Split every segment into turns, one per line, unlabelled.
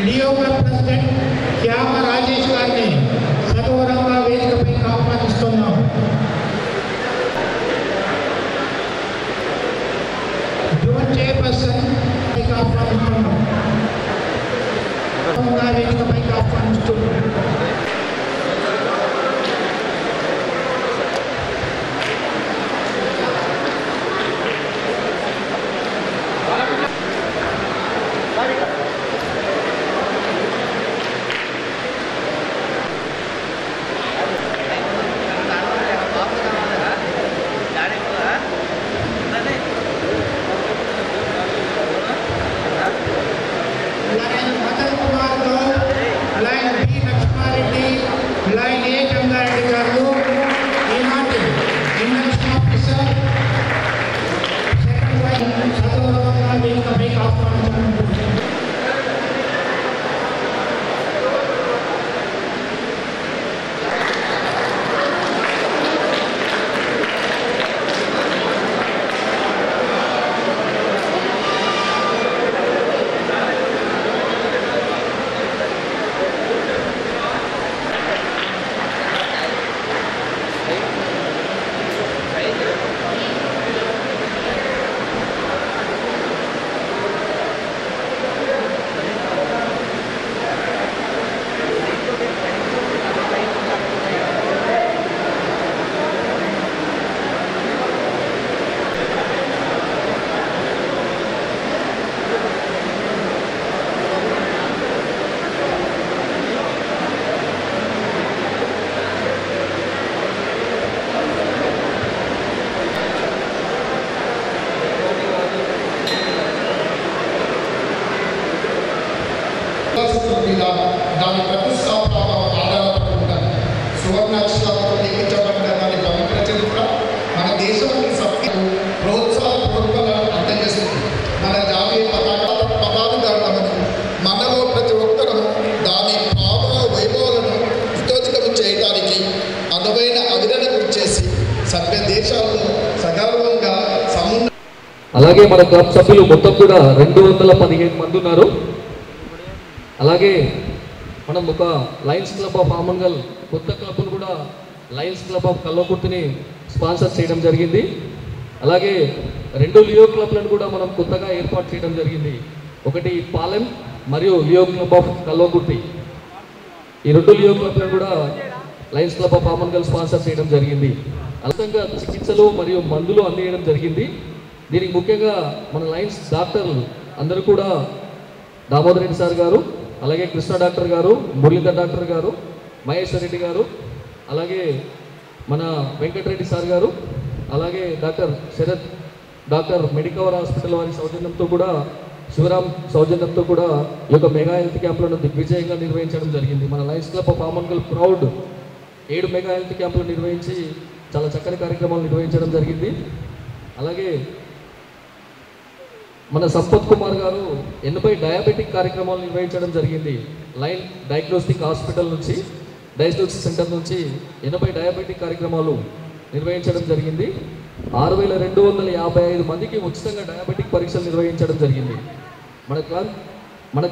Leo club president Shyama Rajesh గారిని సగౌరవంగా వేదికపై ఆహ్వానిస్తున్నాం. జోన్ చైర్పర్సన్ ఆహ్వానిస్తున్నాం. వేదికపై ఆహ్వానిస్తున్నాం.
దాని ప్రతిష్టాపన ఆధారపడి ఉంటాయి. సువర్ణాక్షరాలతో లిఖించబడిన దాని పవిత్ర చరిత్ర మన దేశానికి సభ్యులు ప్రోత్సాహపూర్వకాలను అర్థం చేస్తుంది. మన జాతీయ పదాధికారులను మనలో ప్రతి ఒక్కరూ దాని భావ వైభవాలను ఉత్తేజితం చేయడానికి అనువైన అవిరణ గురి చేసి సభ్య దేశాల్లో సగర్వంగా
అలాగే మన క్లబ్ సభ్యులు మొత్తం కూడా 215 మంది ఉన్నారు. అలాగే మనం ఒక లయన్స్ క్లబ్ ఆఫ్ ఆమంగల్ కొత్త క్లబ్ను కూడా లయన్స్ క్లబ్ ఆఫ్ కల్వకుర్తిని స్పాన్సర్ చేయడం జరిగింది. అలాగే 2 లియో క్లబ్లను కూడా మనం కొత్తగా ఏర్పాటు చేయడం జరిగింది. ఒకటి పాలెం మరియు లియో క్లబ్ ఆఫ్ కల్వకుర్తి. ఈ 2 లియో క్లబ్లను కూడా Lions club of Amangal sponsor చేయడం జరిగింది. అలసంగా చికిత్సలు మరియు మందులు అందించడం జరిగింది. దీనికి ముఖ్యంగా మన లయన్స్ డాక్టర్లు అందరూ కూడా దామోదర్ రెడ్డి సార్ గారు, అలాగే కృష్ణ డాక్టర్ గారు, మురళీధర్ డాక్టర్ గారు, మహేశ్వర్ రెడ్డి గారు, అలాగే మన వెంకటరెడ్డి సార్ గారు, అలాగే doctor Sharath doctor Medicover hospital వారి సౌజన్యంతో కూడా శివరాం సౌజన్యంతో కూడా ఈ యొక్క మెగా హెల్త్ క్యాంపులను దిగ్విజయంగా నిర్వహించడం జరిగింది. మన Lions club of Amangal proud 7 mega health క్యాంపులు నిర్వహించి చాలా చక్కని కార్యక్రమాలు నిర్వహించడం జరిగింది. అలాగే మన సంపత్ కుమార్ గారు 80 డయాబెటిక్ కార్యక్రమాలు నిర్వహించడం జరిగింది. లైన్ డయాగ్నోస్టిక్ హాస్పిటల్ నుంచి డయాగ్నోస్టిక్ సెంటర్ నుంచి 80 డయాబెటిక్ కార్యక్రమాలు నిర్వహించడం జరిగింది. 6255 మందికి ఉచితంగా డయాబెటిక్ పరీక్షలు నిర్వహించడం జరిగింది. మన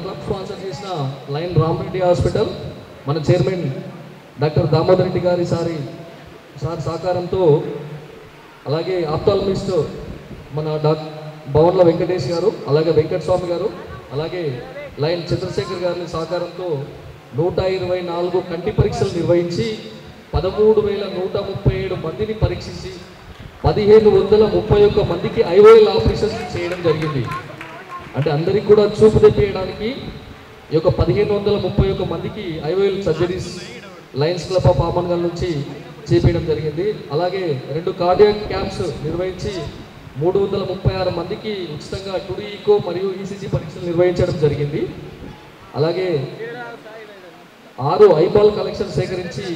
క్లబ్ స్పాన్సర్ చేసిన లైన్ రామరెడ్డి హాస్పిటల్ మన చైర్మన్ డాక్టర్ దామోదర్ రెడ్డి గారి సార్ సహకారంతో, అలాగే ఆప్థాల్మిస్ట్ మన భవన్ల వెంకటేష్ గారు, అలాగే వెంకటస్వామి గారు, అలాగే లైన్ చంద్రశేఖర్ గారి సహకారంతో 124 కంటి పరీక్షలు నిర్వహించి 13,137 మందిని పరీక్షించి 1,531 మందికి ఐఓఎల్ ఆపరేషన్స్ చేయడం జరిగింది. అంటే అందరికీ కూడా చూపు తెప్పియడానికి ఈ యొక్క 1,531 మందికి IOL surgeries Lions club of Amangal నుంచి చేపేయడం జరిగింది. అలాగే 2 కార్డియాక్ క్యాంప్స్ నిర్వహించి 336 మందికి ఉచితంగా టుడి ఈకో మరియు ఈసీజీ పరీక్షలు నిర్వహించడం జరిగింది. అలాగే 6 ఐబాల్ కలెక్షన్ సేకరించి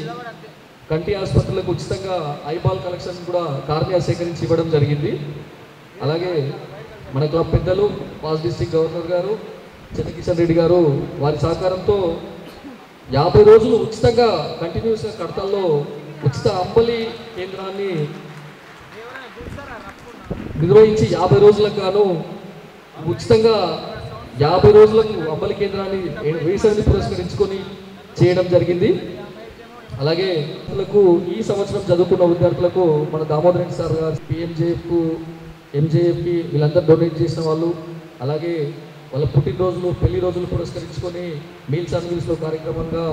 కంటి ఆసుపత్రులకు ఉచితంగా ఐబాల్ కలెక్షన్ కూడా కార్నియా సేకరించి ఇవ్వడం జరిగింది. అలాగే మన క్లబ్ పెద్దలు పాస్ డిస్ట్రిక్ట్ గవర్నర్ గారు చంద్రకిషన్ రెడ్డి గారు వారి సహకారంతో 50 రోజులు ఉచితంగా కంటిన్యూస్గా కడతాల్లో ఉచిత అంబలి కేంద్రాన్ని నిర్వహించి 50 రోజులకు గాను ఉచితంగా 50 రోజులకు అమలు కేంద్రాన్ని వేసవిని పురస్కరించుకొని చేయడం జరిగింది. అలాగే ఈ సంవత్సరం చదువుకున్న విద్యార్థులకు మన దామోదర్ రెడ్డి సార్ గారు ఎంజేఎఫ్కి వీళ్ళందరూ డొనేట్ చేసిన వాళ్ళు, అలాగే వాళ్ళ పుట్టినరోజులు పెళ్లి రోజులు పురస్కరించుకొని మీల్స్ అండ్ మీల్స్లో కార్యక్రమంగా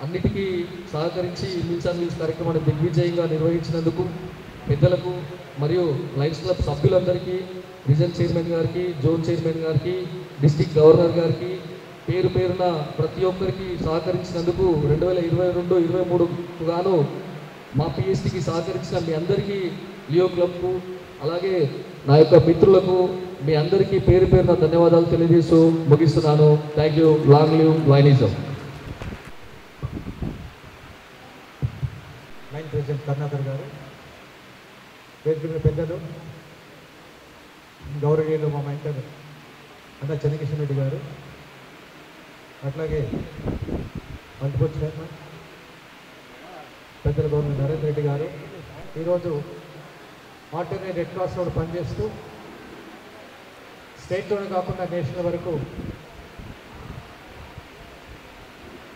అన్నిటికీ సహకరించి మీల్స్ అండ్ మీల్స్ కార్యక్రమాన్ని దిగ్విజయంగా నిర్వహించినందుకు పెద్దలకు మరియు లయన్స్ క్లబ్ సభ్యులందరికీ, రీజన్ చైర్మన్ గారికి, జోన్ చైర్మన్ గారికి, డిస్టిక్ గవర్నర్ గారికి పేరు పేరున ప్రతి ఒక్కరికి సహకరించినందుకు 2022-23 గాను మా పిఎస్టీకి సహకరించిన మీ అందరికీ, లియో క్లబ్కు, అలాగే నా యొక్క మిత్రులకు మీ అందరికీ పేరు పేరున ధన్యవాదాలు తెలియజేస్తూ ముగిస్తున్నాను. Thank you. Long live లయనిజం.
Line president Karunakar గారు, వేదిక పెద్దలు, గౌరవనీయులు మా మెంటర్ అన్న చెన్నకిషన్ రెడ్డి గారు, అట్లాగే మల్టిపుల్ చైర్మన్ పెద్దలు గవర్నర్ నరేంద్ర రెడ్డి గారు, ఈరోజు ఆల్టర్నేట్ రెడ్ క్రాస్లో పనిచేస్తూ స్టేట్లోనే కాకుండా నేషనల్ వరకు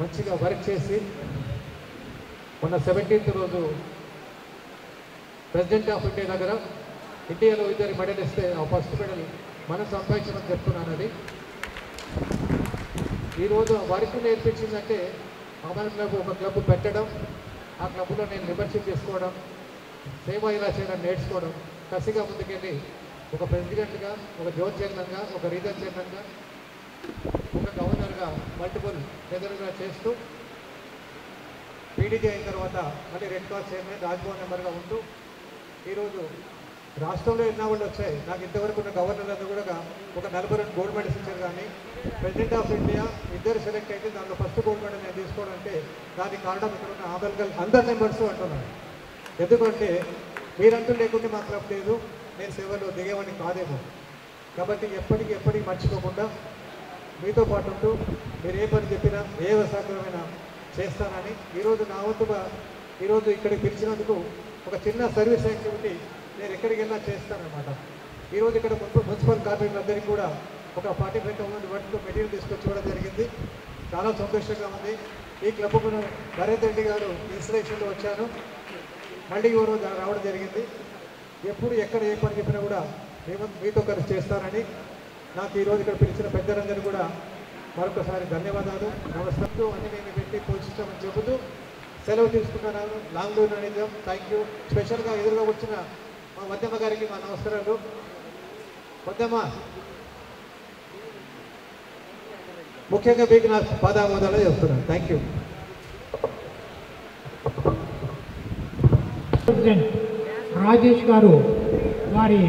మంచిగా వర్క్ చేసి మొన్న 17th రోజు ప్రెసిడెంట్ ఆఫ్ ఇండియా దగ్గర ఇండియాలో ఇద్దరు మెడల్ ఇస్తే ఆ ఫస్ట్ మెడల్ మనం సంపాదించమని చెప్తున్నాను. అది ఈరోజు వర్క్ నేర్పించిందంటే అమర్ క్లబ్ ఒక క్లబ్ పెట్టడం, ఆ క్లబ్లో నేను మెంబర్షిప్ చేసుకోవడం, సేవ ఇలా చేయడం నేర్చుకోవడం, కసిగా ముందుకెళ్ళి ఒక ప్రెసిడెంట్గా, ఒక జోన్ చైర్మన్గా, ఒక రీజన్ చైర్మన్గా, ఒక గవర్నర్గా, మల్టిపుల్ ట్రెజరర్గా చేస్తూ పీడీజీ అయిన తర్వాత మళ్ళీ రెడ్ క్రాస్ చైర్మన్, రాజ్భవన్ మెంబర్గా ఉంటూ ఈరోజు రాష్ట్రంలో ఎన్నో వాళ్ళు వచ్చాయి. నాకు ఇంతవరకు ఉన్న గవర్నర్లందరూ కూడా ఒక 42 గోల్డ్ మెడల్స్ ఇచ్చారు. కానీ ప్రెసిడెంట్ ఆఫ్ ఇండియా ఇద్దరు సెలెక్ట్ అయితే దాంట్లో ఫస్ట్ గోల్డ్ మెడల్ నేను తీసుకోవాలంటే దానికి కారణం ఇక్కడ ఉన్న ఆంబేద్కర్ అందరు మెంబర్స్ అంటున్నాను. ఎందుకంటే మీరంటూ లేకుంటే మా క్లబ్ లేదు, నేను సేవలో దిగేవాడిని కాదేమో. కాబట్టి ఎప్పటికీ మర్చిపోకుండా మీతో పాటు ఉంటూ మీరు ఏ పని చెప్పినా ఏ సహకారమైనా చేస్తానని ఈరోజు నా వంతుగా ఈరోజు ఇక్కడికి పిలిచినందుకు ఒక చిన్న సర్వీస్ యాక్టివిటీ నేను ఎక్కడికి వెళ్ళినా చేస్తానన్నమాట. ఈరోజు ఇక్కడ మున్సిపల్ కార్మికులందరికీ కూడా ఒక 45,000 వరకు మెటీరియల్ తీసుకొచ్చుకోవడం జరిగింది. చాలా సంతోషంగా ఉంది. ఈ క్లబ్కు నరేంద్ర రెడ్డి గారు ఇన్స్పిరేషన్లో వచ్చాను, మళ్ళీ ఈ రోజు రావడం జరిగింది. ఎప్పుడు ఎక్కడ ఏ పని చెప్పినా కూడా మీతో కలిసి చేస్తానని నాకు ఈరోజు ఇక్కడ పిలిచిన పెద్దలందరూ కూడా మరొకసారి ధన్యవాదాలు, నమస్కారం అని నేను పెట్టి పోషిస్తామని చెబుతూ సెలవు తీసుకుంటున్నాను. Long live లయనిజం. Thank you. స్పెషల్గా ఎదురుగా వచ్చిన మా వద్దమ్మ గారికి మా నమస్కారాలు. వద్దమ్మ, ముఖ్యంగా మీకు నా పాదామోదాలు చెప్తున్నాను. Thank you.
ప్రెసిడెంట్ రాజేష్ గారు వారి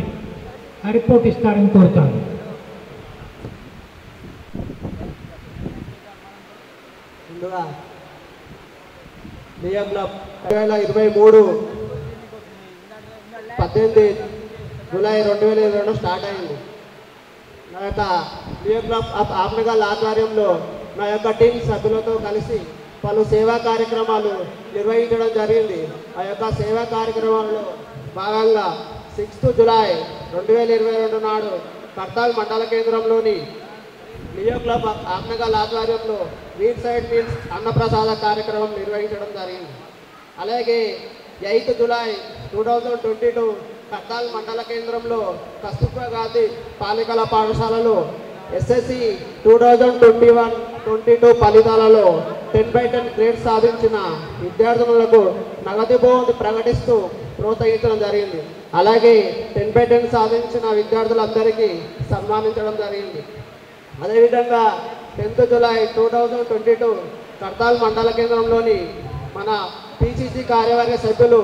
రిపోర్ట్ ఇస్తారని కోరుతాను.
ముందుగా లియో క్లబ్ 2023 18 జూలై 2022 స్టార్ట్ అయింది. నా యొక్క లియో క్లబ్ ఆఫ్ ఆమ్నగల్ ఆధ్వర్యంలో నా యొక్క టీం సభ్యులతో కలిసి పలు సేవా కార్యక్రమాలు నిర్వహించడం జరిగింది. ఆ యొక్క సేవా కార్యక్రమాల్లో భాగంగా 6th జూలై 2022 నాడు కర్తాల్ మండల కేంద్రంలోని లియో క్లబ్ ఆఫ్ ఆమ్నగల్ ఆధ్వర్యంలో మీల్స్ అండ్ మీల్స్ అన్నప్రసాద కార్యక్రమం నిర్వహించడం జరిగింది. అలాగే 8th జూలై 2022 కర్తాల్ మండల కేంద్రంలో కస్తూర్బా గాంధీ బాలికల పాఠశాలలో ఎస్ఎస్సి 2021-22 ఫలితాలలో 10/10 గ్రేడ్ సాధించిన విద్యార్థులకు నగదు బహుమతి ప్రకటిస్తూ ప్రోత్సహించడం జరిగింది. అలాగే 10/10 సాధించిన విద్యార్థులందరికీ సన్మానించడం జరిగింది. అదేవిధంగా 10th జూలై 2022 కర్తాల్ మండల కేంద్రంలోని మన పిసిసి కార్యవర్గ సభ్యులు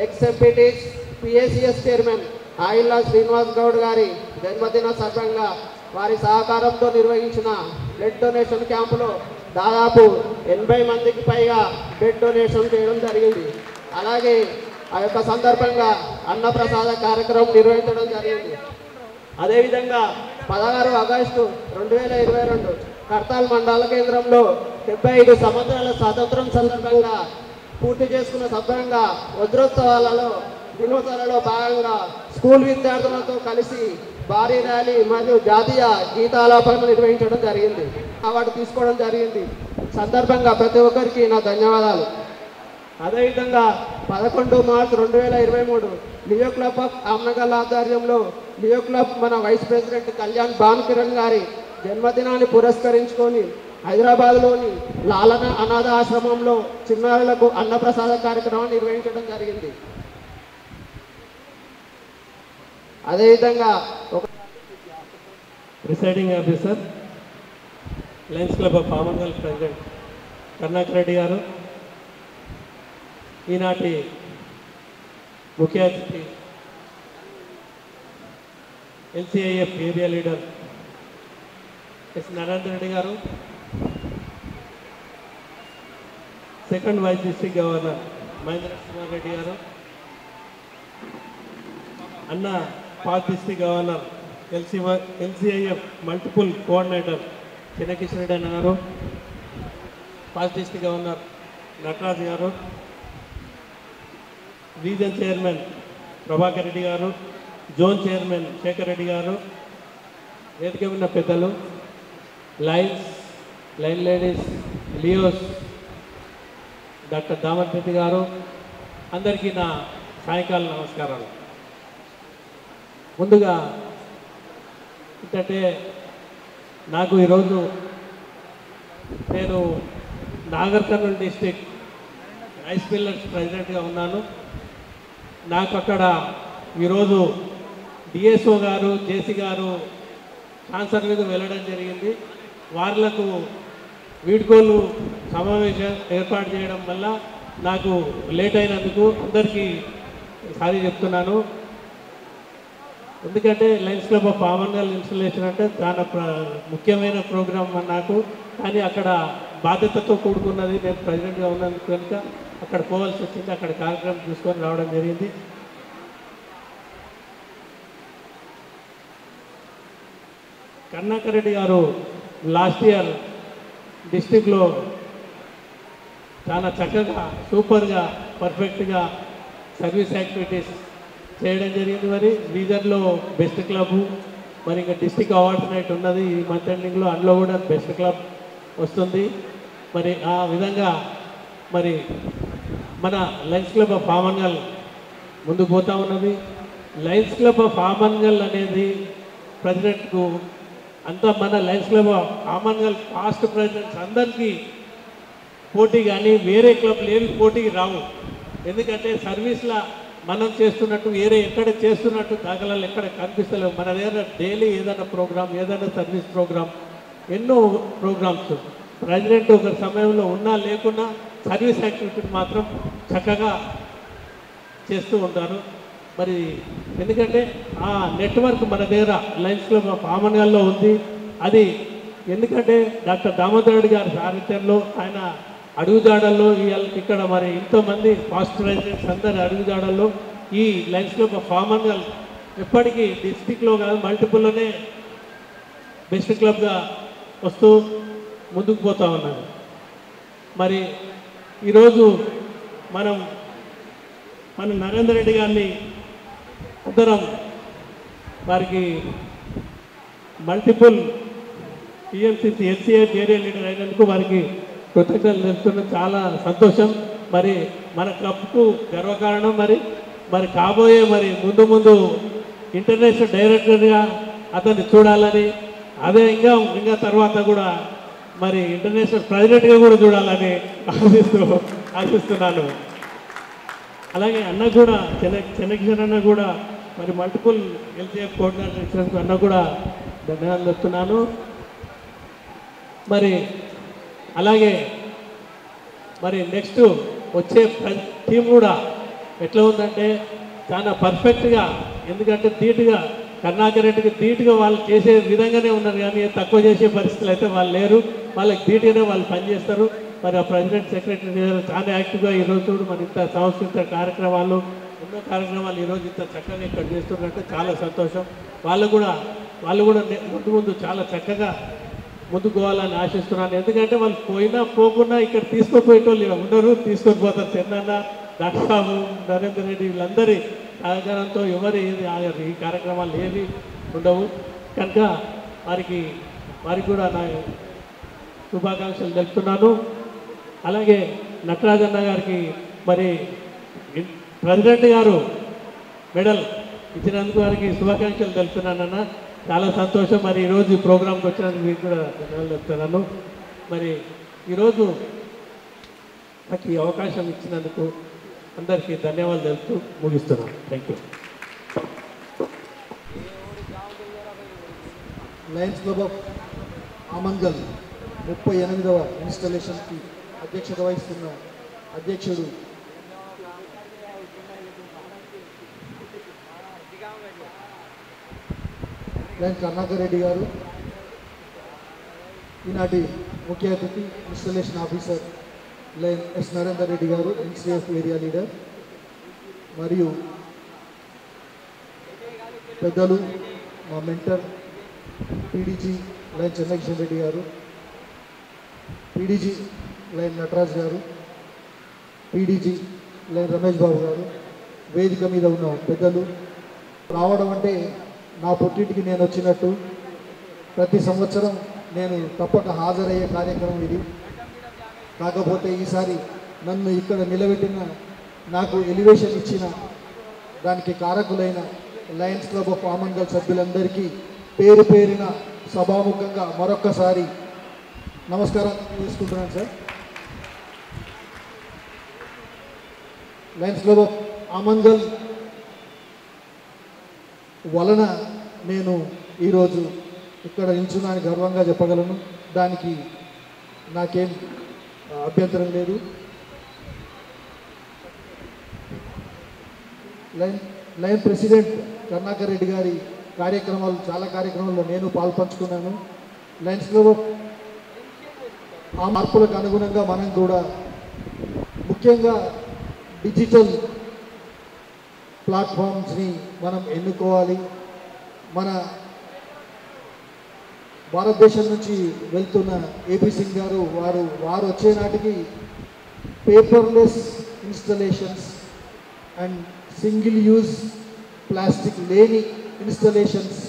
ఎక్స్-ఎంపీటీస్ పిఏసిఎస్ చైర్మన్ ఆయిల్లా శ్రీనివాస్ గౌడ్ గారి జన్మదిన సందర్భంగా వారి సహకారంతో నిర్వహించిన బ్లడ్ డొనేషన్ క్యాంపులో దాదాపు 80 మందికి పైగా బ్లడ్ డొనేషన్ చేయడం జరిగింది. అలాగే ఆ యొక్క సందర్భంగా అన్నప్రసాద కార్యక్రమం నిర్వహించడం జరిగింది. అదేవిధంగా 16 ఆగస్టు 2022 కర్తాల్ మండల కేంద్రంలో 75 సంవత్సరాల స్వాతంత్రం సందర్భంగా పూర్తి చేసుకున్న సందర్భంగా వజ్రోత్సవాలలో దినోత్సవాలలో భాగంగా స్కూల్ విద్యార్థులతో కలిసి భారీ ర్యాలీ మరియు జాతీయ గీతాలాపన నిర్వహించడం జరిగింది. అవార్డు తీసుకోవడం జరిగింది. సందర్భంగా ప్రతి ఒక్కరికి నా ధన్యవాదాలు. అదేవిధంగా 11 మార్చ్ 2023 లియో క్లబ్ ఆఫ్ ఆమ్నగల్ ఆధ్వర్యంలో లియో క్లబ్ మన వైస్ ప్రెసిడెంట్ కళ్యాణ్ భానుకిరణ్ గారి జన్మదినాన్ని పురస్కరించుకొని హైదరాబాద్లోని లాలన అనాథ ఆశ్రమంలో చిన్నారులకు అన్నప్రసాద కార్యక్రమం నిర్వహించడం జరిగింది. అదేవిధంగా
presiding officer lions club of Amangal president Karunakar Reddy గారు, ఈనాటి ముఖ్య అతిథి LCIF area leader S Narendra Reddy గారు, second vice district governor Mahendra Kumar Reddy గారు, అన్న past district governor LCIF multiple coordinator Chinnakishan Reddy అన్న గారు, పాత్ డిస్ట్రిక్ట్ గవర్నర్ నటరాజ్ గారు, రీజన్ చైర్మన్ ప్రభాకర్ రెడ్డి గారు, జోన్ చైర్మన్ శేఖర్ రెడ్డి గారు, వేదిక ఉన్న పెద్దలు, లైన్ లేడీస్, లియోస్, డాక్టర్ దామర్ రెడ్డి గారు, అందరికీ నా సాయంకాల నమస్కారాలు. ముందుగా ఏంటంటే నాకు ఈరోజు నేను Nagar Kurnool district rice millers ప్రెసిడెంట్గా ఉన్నాను. నాకు అక్కడ ఈరోజు డిఎస్ఓ గారు, జేసీ గారు ట్రాన్స్ఫర్ మీద వెళ్ళడం జరిగింది. వాళ్లకు వీడ్కోలు సమావేశం ఏర్పాటు చేయడం వల్ల నాకు లేట్ అయినందుకు అందరికీ సారీ చెప్తున్నాను. ఎందుకంటే Lions club of Amangal installation అంటే చాలా ముఖ్యమైన ప్రోగ్రాం నాకు, కానీ అక్కడ బాధ్యతతో కూడుకున్నది. నేను ప్రెసిడెంట్గా ఉన్నందుకు కనుక అక్కడ పోవాల్సి వచ్చింది. అక్కడ కార్యక్రమం చూసుకొని రావడం జరిగింది. కరుణాకర్ రెడ్డి గారు లాస్ట్ ఇయర్ డిస్టిక్లో చాలా చక్కగా, సూపర్గా, పర్ఫెక్ట్గా సర్వీస్ యాక్టివిటీస్ చేయడం జరిగింది. మరి రీజన్లో బెస్ట్ క్లబ్, మరి ఇంకా డిస్టిక్ అవార్డ్స్ నైట్ ఉన్నది ఈ మంత్ ఎండింగ్లో, అందులో కూడా బెస్ట్ క్లబ్ వస్తుంది. మరి ఆ విధంగా మరి మన లయన్స్ క్లబ్ ఆఫ్ ఆమన్గల్ ముందుకు పోతూ ఉన్నది. లయన్స్ క్లబ్ ఆఫ్ ఆమన్గల్ అనేది ప్రెసిడెంట్కు అంతా మన Lions club of Amangal past presidents అందరికీ పోటీ, కానీ వేరే క్లబ్లు ఏవి పోటీకి రావు. ఎందుకంటే సర్వీస్లో మనం చేస్తున్నట్టు వేరే ఎక్కడ చేస్తున్నట్టు దాఖలాలు ఎక్కడ కనిపిస్తలేవు. మన దగ్గర డైలీ ఏదైనా ప్రోగ్రామ్, ఏదైనా సర్వీస్ ప్రోగ్రామ్, ఎన్నో ప్రోగ్రామ్స్ ప్రెసిడెంట్ ఒక సమయంలో ఉన్నా లేకున్నా సర్వీస్ యాక్టివిటీ మాత్రం చక్కగా చేస్తూ ఉంటారు. మరి ఎందుకంటే ఆ నెట్వర్క్ మన దగ్గర లయన్స్ క్లబ్ ఆఫ్ ఆమన్గల్లో ఉంది. అది ఎందుకంటే డాక్టర్ దామోదర్ రెడ్డి గారి సారథ్యంలో, ఆయన అడుగుజాడల్లో ఇక్కడ మరి ఎంతోమంది పాస్ట్ ప్రెసిడెంట్స్ అందరి అడుగుజాడల్లో ఈ లయన్స్ క్లబ్ ఆఫ్ ఆమన్గల్ ఎప్పటికీ డిస్టిక్లో కాదు మల్టిపుల్లోనే బెస్ట్ క్లబ్గా వస్తూ ముందుకు పోతూ ఉన్నాను. మరి ఈరోజు మన నరేందర్ రెడ్డి గారిని అందరం వారికి మల్టిపుల్ టీఎంసీసీ ఎల్సీఐ ఏరియా లీడర్ అయినందుకు వారికి కృతజ్ఞతలు తెలుపుతున్న చాలా సంతోషం. మరి మన క్లబ్కు గర్వకారణం. మరి కాబోయే ముందు ముందు ఇంటర్నేషనల్ డైరెక్టర్గా అతన్ని చూడాలని, అదే ఇంకా తర్వాత కూడా మరి ఇంటర్నేషనల్ ప్రెసిడెంట్గా కూడా చూడాలని ఆశిస్తున్నాను. అలాగే అన్న కూడా చెన్నకిషన్ అన్న కూడా మరి మల్టిపుల్ ఎల్సీఎఫ్ కోఆర్డినేటర్ ఇచ్చినందుకు అన్న కూడా ధన్యవాదాలు చెప్తున్నాను. మరి అలాగే మరి నెక్స్ట్ వచ్చే టీం కూడా ఎట్లా ఉందంటే చాలా పర్ఫెక్ట్గా, ఎందుకంటే ధీటుగా కరుణాకర్ రెడ్డికి ధీటుగా వాళ్ళు చేసే విధంగానే ఉన్నారు, కానీ తక్కువ చేసే పరిస్థితులు అయితే వాళ్ళు లేరు. వాళ్ళకి ధీటుగానే వాళ్ళు పనిచేస్తారు. మరి ఆ ప్రెసిడెంట్, సెక్రటరీ చాలా యాక్టివ్గా ఈరోజు చూడు మరి ఇంత సాంస్కృతిక కార్యక్రమాలు, ఎన్నో కార్యక్రమాలు ఈరోజు ఇంత చక్కగా ఇక్కడ చేస్తున్నారంటే చాలా సంతోషం. వాళ్ళు కూడా ముందు చాలా చక్కగా ముందుకు పోవాలని ఆశిస్తున్నాను. ఎందుకంటే వాళ్ళు పోయినా పోకున్నా ఇక్కడ తీసుకుపోయేటోళ్ళు ఉండరు, తీసుకొని పోతారు. చెన్నన్న, డాక్టర్ బాబు, నరేందర్ రెడ్డి వీళ్ళందరి సహకారంతో ఎవరు ఏది ఆగరు. ఈ కార్యక్రమాలు ఏవి ఉండవు. కనుక వారికి కూడా నా శుభాకాంక్షలు తెలుపుతున్నాను. అలాగే నటరాజన్న గారికి మరి ప్రెసిడెంట్ గారు మెడల్ ఇచ్చినందుకు వారికి శుభాకాంక్షలు తెలుపుతున్నానన్న. చాలా సంతోషం. మరి ఈరోజు ఈ ప్రోగ్రాంకి వచ్చినందుకు మీకు కూడా ధన్యవాదాలు చెప్తున్నాను. మరి ఈరోజు నాకు ఈ అవకాశం ఇచ్చినందుకు అందరికీ ధన్యవాదాలు తెలుపుతూ ముగిస్తున్నాను. Thank you.
Lions club of Amangal 38వ ఇన్స్టాలేషన్కి అధ్యక్షత వహిస్తున్న అధ్యక్షుడు లయన్ కరుణాకర్ రెడ్డి గారు, ఈనాటి ముఖ్య అతిథి installation officer lion S Narender Reddy గారు, ఎన్సీఎఫ్ ఏరియా లీడర్, మరియు పెద్దలు మా mentor PDG lion Chennakishan Reddy గారు, పీడీజీ లయన్ నటరాజ్ గారు, పీడీజీ లయన్ రమేష్ బాబు గారు, వేదిక మీద ఉన్న పెద్దలు. రావడం అంటే నా పుట్టింటికి నేను వచ్చినట్టు. ప్రతి సంవత్సరం నేను తప్పక హాజరయ్యే కార్యక్రమం ఇది. కాకపోతే ఈసారి నన్ను ఇక్కడ నిలబెట్టిన, నాకు ఎలివేషన్ ఇచ్చిన, దానికి కారకులైన లయన్స్ క్లబ్ ఆఫ్ ఆమంగల్ సభ్యులందరికీ పేరు పేరిన సభాముఖంగా మరొక్కసారి నమస్కారం చేసుకుంటున్నాను sir. Lions club of Amangal వలన నేను ఈరోజు ఇక్కడ నిల్చున్నాను గర్వంగా చెప్పగలను. దానికి నాకేం అభ్యంతరం లేదు. లయన్ ప్రెసిడెంట్ కరుణాకర్ రెడ్డి గారి కార్యక్రమాలు, చాలా కార్యక్రమాల్లో నేను పాల్పంచుకున్నాను. లయన్స్ క్లబ్ ఆ మార్పులకు అనుగుణంగా మనం కూడా ముఖ్యంగా డిజిటల్ ప్లాట్ఫామ్స్ని మనం ఎన్నుకోవాలి. మన భారతదేశం నుంచి వెళ్తున్న ఏపీ సింగ్ గారు వారు వచ్చే నాటికి paperless installations and single use plastic లేని ఇన్స్టలేషన్స్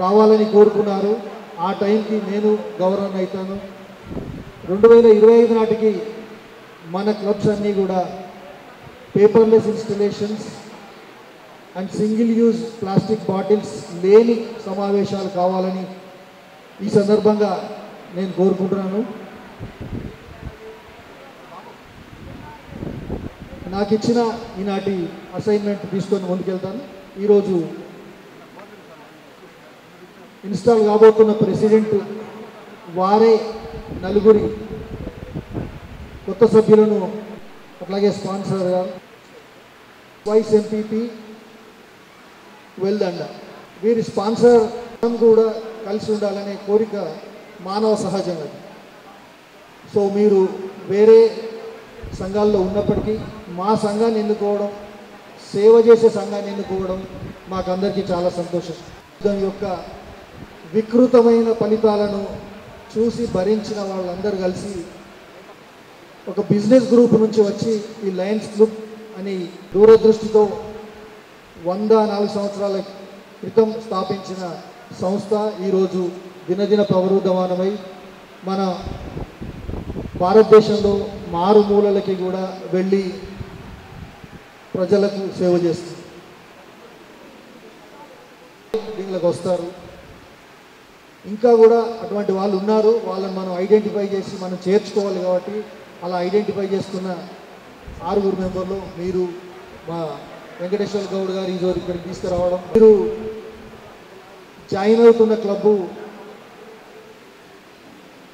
రావాలని కోరుకున్నారు. ఆ టైంకి నేను గవర్నర్ అవుతాను. 2025 నాటికి మన క్లబ్స్ అన్నీ కూడా paperless installations and single use plastic bottles లేని సమావేశాలు కావాలని ఈ సందర్భంగా నేను కోరుకుంటున్నాను. నాకు ఇచ్చిన ఈనాటి అసైన్మెంట్ తీసుకొని ముందుకెళ్తాను. ఈరోజు ఇన్స్టాల్ కాబోతున్న ప్రెసిడెంట్ వారే నలుగురి కొత్త సభ్యులను, అట్లాగే స్పాన్సర్ వైస్ ఎంపీపీ వెల్దండ, వీరి స్పాన్సర్ కూడా కలిసి ఉండాలనే కోరిక మానవ సహజంగా. సో మీరు వేరే సంఘాల్లో ఉన్నప్పటికీ మా సంఘాన్ని ఎన్నుకోవడం, సేవ చేసే సంఘాన్ని ఎన్నుకోవడం మాకందరికీ చాలా సంతోషం. దాని యొక్క వికృతమైన ఫలితాలను చూసి భరించిన వాళ్ళందరూ కలిసి ఒక బిజినెస్ గ్రూప్ నుంచి వచ్చి ఈ లయన్స్ క్లబ్ అని దూరదృష్టితో 104 సంవత్సరాల క్రితం స్థాపించిన సంస్థ ఈరోజు దినదిన ప్రవృద్ధమానమై మన భారతదేశంలో మారుమూలలకి కూడా వెళ్ళి ప్రజలకు సేవ చేస్తుంది. దీనిలోకి వస్తారు, ఇంకా కూడా అటువంటి వాళ్ళు ఉన్నారు. వాళ్ళని మనం ఐడెంటిఫై చేసి మనం చేర్చుకోవాలి. కాబట్టి అలా ఐడెంటిఫై చేసుకున్న 6 మెంబర్లు మీరు, మా వెంకటేశ్వర గౌడ్ గారు ఈరోజు ఇక్కడికి తీసుకురావడం, మీరు జాయిన్ అవుతున్న club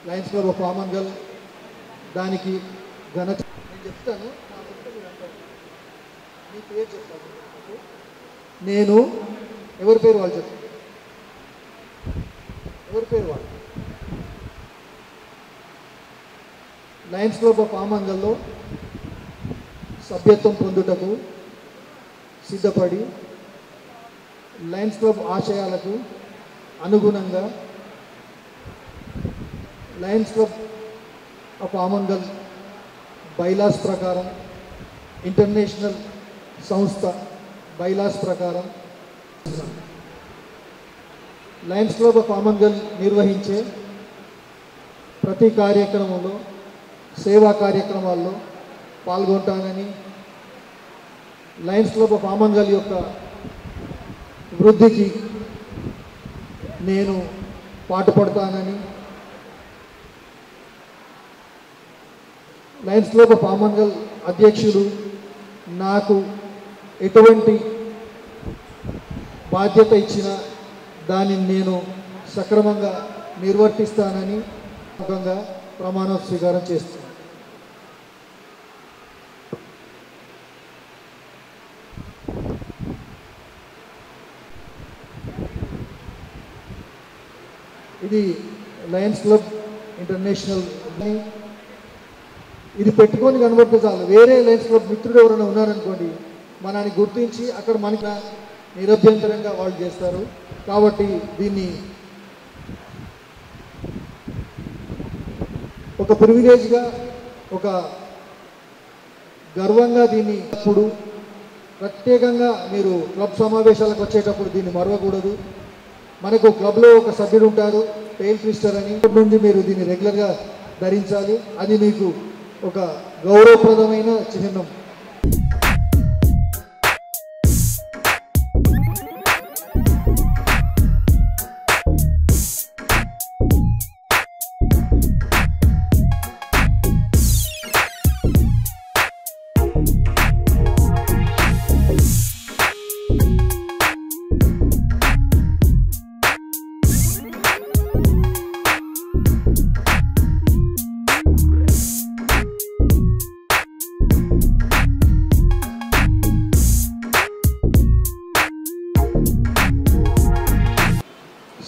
Lions club of Amangal, దానికి ఘనత నేను చెప్తాను. మీ పేరు చెప్తాను. నేను ఎవరి పేరు వాళ్ళు చెప్తాను. ఎవరి పేరు వాళ్ళు? లయన్స్ క్లబ్ ఆఫ్ ఆమంగల్లో సభ్యత్వం పొందుటకు సిద్ధపడి లయన్స్ క్లబ్ ఆశయాలకు అనుగుణంగా Lions club of Amangal bylaws ప్రకారం, ఇంటర్నేషనల్ సంస్థ బైలాస్ ప్రకారం లయన్స్ క్లబ్ ఆఫ్ ఆమంగల్ నిర్వహించే ప్రతి కార్యక్రమంలో సేవా కార్యక్రమాల్లో పాల్గొంటానని, లయన్స్ క్లబ్ ఆఫ్ ఆమంగల్ యొక్క వృద్ధికి నేను పాటుపడతానని, లయన్స్ క్లబ్ ఆఫ్ ఆమంగల్ అధ్యక్షులు నాకు ఎటువంటి బాధ్యత ఇచ్చినా దానిని నేను సక్రమంగా నిర్వర్తిస్తానని ముఖంగా ప్రమాణ స్వీకారం చేస్తున్నాను. ఇది లయన్స్ క్లబ్ ఇంటర్నేషనల్. ఇది పెట్టుకొని కనబడితే చాలు, వేరే లయన్స్ క్లబ్ మిత్రుడు ఎవరైనా ఉన్నారనుకోండి, మనని గుర్తించి అక్కడ మనకి నిరభ్యంతరంగా వాళ్ళు చేస్తారు. కాబట్టి దీన్ని ఒక ప్రివిలేజ్గా, ఒక గర్వంగా దీన్ని ఇప్పుడు ప్రత్యేకంగా మీరు క్లబ్ సమావేశాలకు వచ్చేటప్పుడు దీన్ని మరవకూడదు. మనకు క్లబ్లో ఒక సభ్యుడు ఉంటారు, టెయిల్ ట్విస్టర్ అని, నుండి మీరు దీన్ని రెగ్యులర్గా ధరించాలి. అది మీకు ఒక గౌరవప్రదమైన చిహ్నం.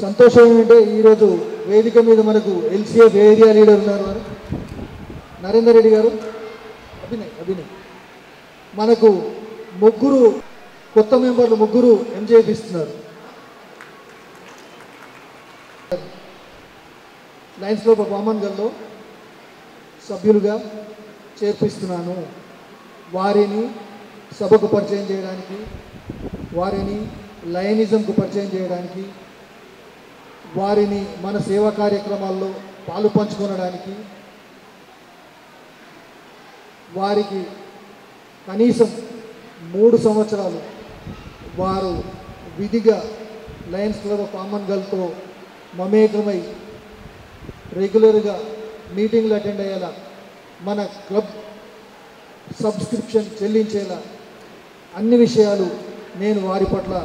సంతోషం ఏంటంటే ఈరోజు వేదిక మీద మనకు ఎల్సీఎఫ్ ఏరియా లీడర్ ఉన్నారు, వారు నరేందర్ రెడ్డి గారు, అభినయ్ మనకు ముగ్గురు కొత్త మెంబర్లు ముగ్గురు ఎంజేఎఫ్ ఇస్తున్నారు. లయన్స్ క్లబ్ ఆఫ్ ఆమంగల్లో సభ్యులుగా చేర్పిస్తున్నాను. వారిని సభకు పరిచయం చేయడానికి, వారిని లయనిజంకు పరిచయం చేయడానికి, వారిని మన సేవా కార్యక్రమాల్లో పాలు పంచుకొనడానికి, వారికి కనీసం 3 సంవత్సరాలు వారు విధిగా లయన్స్ క్లబ్ ఆఫ్ ఆమంగల్తో మమేకమై రెగ్యులర్గా మీటింగ్లు అటెండ్ అయ్యేలా, మన క్లబ్ సబ్స్క్రిప్షన్ చెల్లించేలా అన్ని విషయాలు నేను వారి పట్ల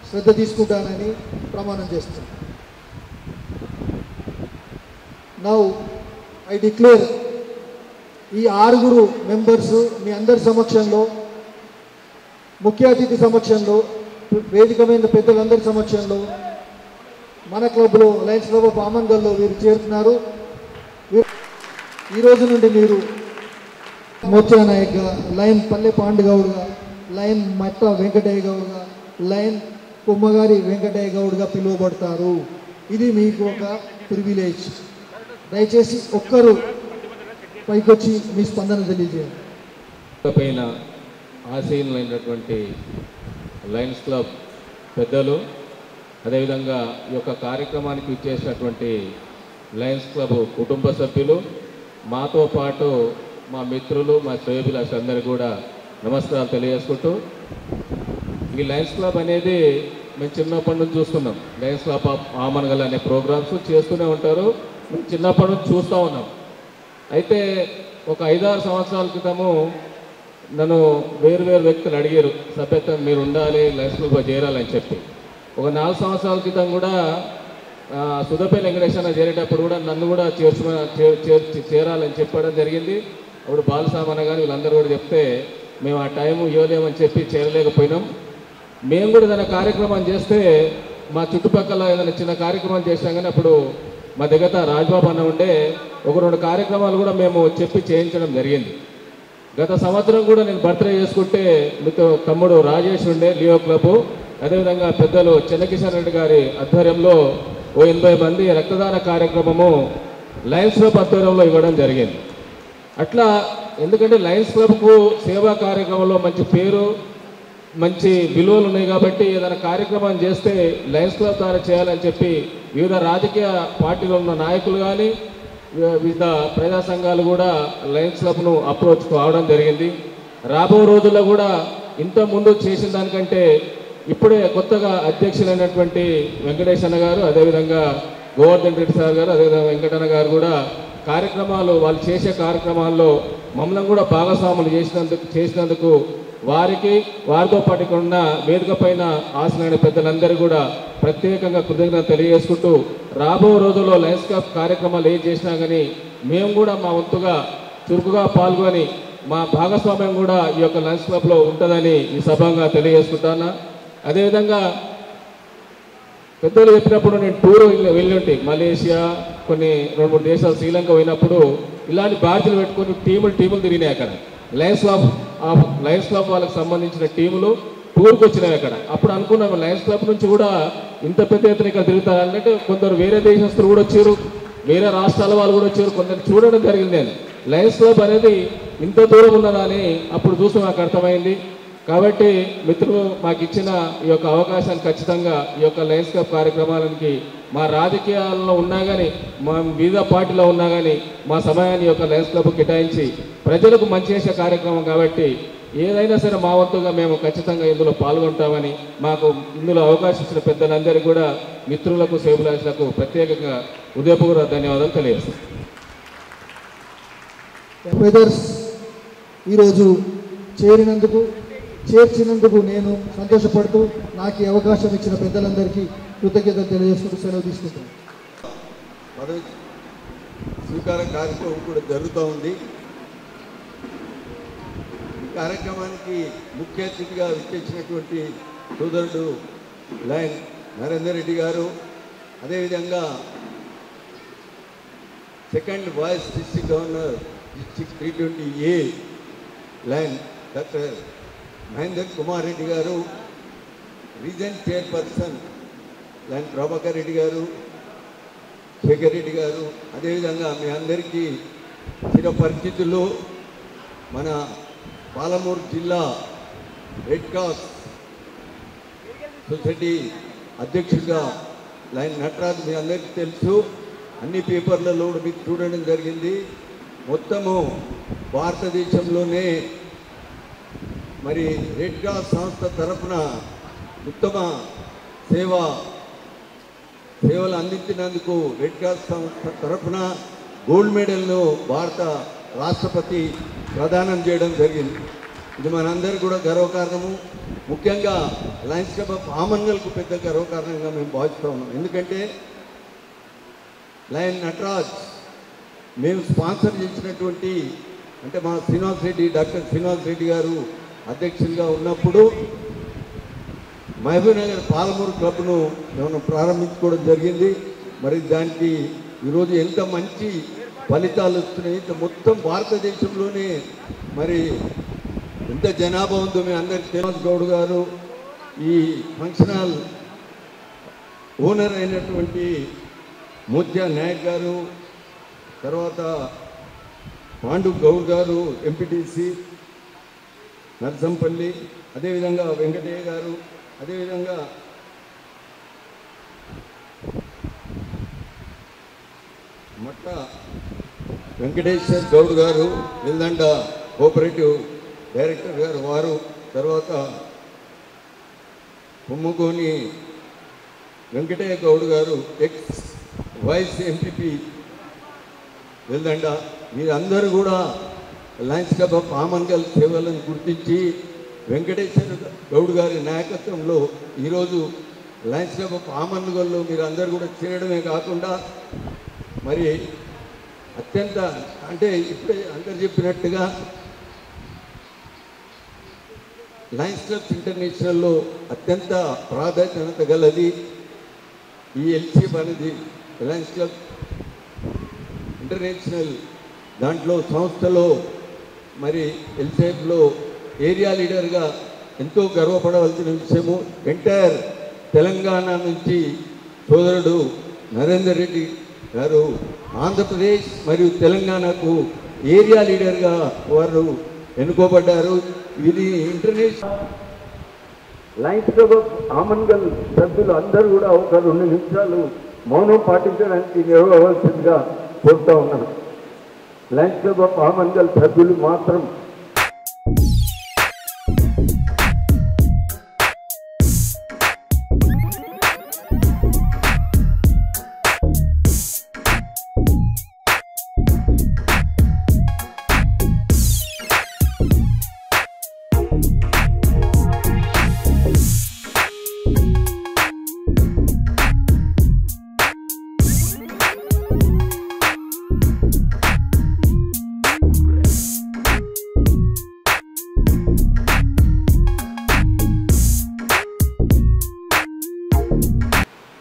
శ్రద్ధ తీసుకుంటానని ప్రమాణం చేస్తాను. నౌ ఐ డిక్లేర్ ఈ 6 మెంబర్స్ మీ అందరి సమక్షంలో, ముఖ్య అతిథి సమక్షంలో, వేదిక మీద పెద్దలందరి సమక్షంలో మన క్లబ్లో లయన్స్ క్లబ్ ఆఫ్ ఆమంగల్లో వీరు చేరుతున్నారు. ఈ రోజు నుండి మీరు మోర్చా నాయక్గా, లయన్ పల్లె పాండుగౌడ్గా, లయన్ మట్ట వెంకటయ్య గౌడ్గా, లయన్ కొమ్మగారి వెంకటయ్య గౌడ్గా పిలువబడతారు. ఇది మీకు ఒక ప్రివిలేజ్. దయచేసి ఒక్కరు పైకొచ్చి మీ స్పందన తెలియజేయండి.
పైన ఆశీనులైనటువంటి లయన్స్ క్లబ్ పెద్దలు, అదేవిధంగా ఈ యొక్క కార్యక్రమానికి ఇచ్చేసినటువంటి లయన్స్ క్లబ్ కుటుంబ సభ్యులు, మాతో పాటు మా మిత్రులు, మా శ్రేయోభిలాషులందరికీ కూడా నమస్కారాలు తెలియజేసుకుంటూ, ఈ లయన్స్ క్లబ్ అనేది మేము చిన్నప్పటి నుంచి చూస్తున్నాం. లయన్స్ క్లబ్ ఆఫ్ ఆమంగల్ అనే ప్రోగ్రామ్స్ చేస్తూనే ఉంటారు, మేము చిన్నప్పటి నుంచి చూస్తూ ఉన్నాం. అయితే ఒక 5-6 సంవత్సరాల క్రితము నన్ను వేరు వ్యక్తులు అడిగారు, సభ్యత్వం మీరు ఉండాలి, లయన్స్ క్లబ్లో చేరాలని చెప్పి. ఒక 4 సంవత్సరాల క్రితం కూడా సుధపల్లి వెంకటేశ్వర చేరేటప్పుడు కూడా నన్ను కూడా చేరాలని చెప్పడం జరిగింది. అప్పుడు బాలసామన్న కానీ వీళ్ళందరూ కూడా చెప్తే మేము ఆ టైం ఇవ్వలేమని చెప్పి చేరలేకపోయినాం. మేము కూడా ఏదైనా కార్యక్రమం చేస్తే మా చుట్టుపక్కల ఏదైనా చిన్న కార్యక్రమం చేసినాం, కానీ అప్పుడు మా దగ్గర రాజ్బాబు అన్న ఉండే 1-2 కార్యక్రమాలు కూడా మేము చెప్పి చేయించడం జరిగింది. గత సంవత్సరం కూడా నేను బర్త్డే చేసుకుంటే మీతో తమ్ముడు రాజేష్ ఉండే లియో క్లబ్, అదేవిధంగా పెద్దలు చెన్నకిషన్ రెడ్డి గారి ఆధ్వర్యంలో 80 మంది రక్తదాన కార్యక్రమము లయన్స్ క్లబ్ ఆధ్వర్యంలో ఇవ్వడం జరిగింది. అట్లా ఎందుకంటే లయన్స్ క్లబ్కు సేవా కార్యక్రమంలో మంచి పేరు, మంచి విలువలు ఉన్నాయి కాబట్టి ఏదైనా కార్యక్రమం చేస్తే లయన్స్ క్లబ్ ద్వారా చేయాలని చెప్పి వివిధ రాజకీయ పార్టీలో ఉన్న నాయకులు కానీ వివిధ ప్రజా సంఘాలు కూడా లయన్స్ క్లబ్ను అప్రోచ్ కావడం జరిగింది. రాబో రోజుల్లో కూడా ఇంత ముందు చేసిన దానికంటే ఇప్పుడే కొత్తగా అధ్యక్షులైనటువంటి వెంకటేష్ అన్న గారు, అదేవిధంగా గోవర్ధన్ రెడ్డి సార్ గారు, అదేవిధంగా వెంకటన్న గారు కూడా కార్యక్రమాలు వాళ్ళు చేసే కార్యక్రమాల్లో మమ్మల్ని కూడా భాగస్వాములు చేసినందుకు వారికి వారితో పాటు ఇక్కడ ఉన్న వేదిక పైన ఆసనైన పెద్దలందరూ కూడా ప్రత్యేకంగా కృతజ్ఞతలు తెలియజేసుకుంటూ రాబో రోజుల్లో లయన్స్ క్లబ్ కార్యక్రమాలు ఏం చేసినా కానీ మేము కూడా మా వంతుగా చురుకుగా పాల్గొని మా భాగస్వామ్యం కూడా ఈ యొక్క లయన్స్ క్లబ్లో ఉంటుందని ఈ సభంగా తెలియజేసుకుంటాను. అదేవిధంగా పెద్దలు చెప్పినప్పుడు నేను టూర్ వెళ్ళి మలేషియా కొన్ని 2-3 దేశాలు శ్రీలంక పోయినప్పుడు ఇలాంటి బాధ్యతలు పెట్టుకొని టీములు తిరిగినాయి. అక్కడ లయన్స్ క్లబ్ వాళ్ళకి సంబంధించిన టీములు టూర్కి వచ్చినాయి. అక్కడ అప్పుడు అనుకున్నాము లయన్స్ క్లబ్ నుంచి కూడా ఇంత పెద్ద ఎత్తున ఇక్కడ తిరుగుతారంటే కొందరు వేరే దేశస్తులు కూడా వచ్చారు, వేరే రాష్ట్రాల వాళ్ళు కూడా వచ్చారు, కొందరు చూడడం జరిగింది. అని లయన్స్ క్లబ్ అనేది ఇంత దూరం ఉన్నదా అని అప్పుడు చూసి మాకు అర్థమైంది. కాబట్టి మిత్రులు మాకు ఇచ్చిన ఈ యొక్క అవకాశాన్ని ఖచ్చితంగా ఈ యొక్క లయన్స్ క్లబ్ కార్యక్రమాలకి మా రాజకీయాల్లో ఉన్నా కానీ మా వివిధ పార్టీలో ఉన్నా కానీ మా సమయాన్ని యొక్క లయన్స్ క్లబ్ కేటాయించి ప్రజలకు మంచి చేసే కార్యక్రమం కాబట్టి ఏదైనా సరే మా వంతుగా మేము ఖచ్చితంగా ఇందులో పాల్గొంటామని మాకు ఇందులో అవకాశం ఇచ్చిన పెద్దలందరికీ కూడా మిత్రులకు సేవలాసులకు ప్రత్యేకంగా హృదయపూర్వక ధన్యవాదాలు తెలియజేస్తాను.
బ్రదర్స్ ఈరోజు చేర్చినందుకు నేను సంతోషపడుతూ నాకు ఈ అవకాశం ఇచ్చిన పెద్దలందరికీ కృతజ్ఞతలు తెలియజేసుకుంటూ సెలవు తీసుకుంటాను.
పదవి స్వీకార కార్యక్రమం కూడా జరుగుతూ ఉంది. ఈ కార్యక్రమానికి ముఖ్య అతిథిగా విచ్చేసినటువంటి సోదరుడు లయన్ నరేందర్ రెడ్డి గారు, అదేవిధంగా second vice district governor district 320A lion doctor Mahender Kumar Reddy గారు, region chairperson lion Prabhakar Reddy గారు, శేఖర్ రెడ్డి గారు, అదేవిధంగా మీ అందరికీ చిరపరిచితులు మన పాలమూరు జిల్లా రెడ్ క్రాస్ సొసైటీ అధ్యక్షుడిగా లయన్ నటరాజ్ మీ అందరికీ తెలుసు. అన్ని పేపర్లలో కూడా మీకు చూడడం జరిగింది. మొత్తము భారతదేశంలోనే మరి రెడ్ క్రాస్ సంస్థ తరఫున ఉత్తమ సేవలు అందించినందుకు రెడ్ క్రాస్ సంస్థ తరఫున గోల్డ్ మెడల్ను భారత రాష్ట్రపతి ప్రదానం చేయడం జరిగింది. ఇది మనందరికీ కూడా గర్వకారణము. ముఖ్యంగా లయన్స్ క్లబ్ ఆఫ్ ఆమన్గల్కు పెద్ద గర్వకారణంగా మేము భావిస్తూ ఉన్నాం. ఎందుకంటే లయన్ నటరాజ్ మేము స్పాన్సర్ చేసినటువంటి అంటే మా డాక్టర్ శ్రీనివాస్ రెడ్డి గారు అధ్యక్షులుగా ఉన్నప్పుడు మహబూబ్నగర్ పాలమూరు క్లబ్ను మేము ప్రారంభించుకోవడం జరిగింది. మరి దానికి ఈరోజు ఎంత మంచి ఫలితాలు వస్తున్నాయి. మొత్తం భారతదేశంలోనే మరి ఎంత జనాభా ఉందో మీ అందరికీ శ్రీనివాస్ గౌడ్ గారు, ఈ ఫంక్షన్ హాల్ ఓనర్ అయినటువంటి మోత్యా నాయక్ గారు, తర్వాత పాండు గౌడ్ గారు ఎంపీటీసీ నర్సంపల్లి, అదేవిధంగా వెంకటయ్య గారు, అదేవిధంగా మట్ట వెంకటేశ్వర్ గౌడ్ గారు, వెల్దండ కోఆపరేటివ్ డైరెక్టర్ గారు వారు, తర్వాత పొమ్మగోని వెంకటయ్య గౌడ్ గారు ఎక్స్ వైస్ ఎంపీపీ వెల్దండ, మీరందరూ కూడా లయన్స్ క్లబ్ ఆఫ్ ఆమన్గల్ సేవలను గుర్తించి వెంకటేశ్వర గౌడ్ గారి నాయకత్వంలో ఈరోజు లయన్స్ క్లబ్ ఆఫ్ ఆమన్గల్లో మీరు అందరూ కూడా చేరడమే కాకుండా మరి అత్యంత అంటే ఇప్పుడే అందరు చెప్పినట్టుగా లయన్స్ క్లబ్స్ ఇంటర్నేషనల్లో అత్యంత ప్రాధాన్యత గలది ఈ ఎల్సీఎఫ్ అనేది. లయన్స్ క్లబ్ ఇంటర్నేషనల్ దాంట్లో సంస్థలో మరి ఎల్సీఎఫ్లో ఏరియా లీడర్గా ఎంతో గర్వపడవలసిన విషయము. ఎంటైర్ తెలంగాణ నుంచి సోదరుడు నరేందర్ రెడ్డి గారు ఆంధ్రప్రదేశ్ మరియు తెలంగాణకు ఏరియా లీడర్గా వారు ఎన్నుకోబడ్డారు. ఇది international Lions club of Amangal సభ్యులు అందరూ కూడా ఒక 2 నిమిషాలు మౌనం పాటించడానికి నిర్వహించవలసిందిగా కోరుతా ఉన్నాను. లయన్స్ క్లబ్ ఆఫ్ ఆమన్గల్ సభ్యులు మాత్రం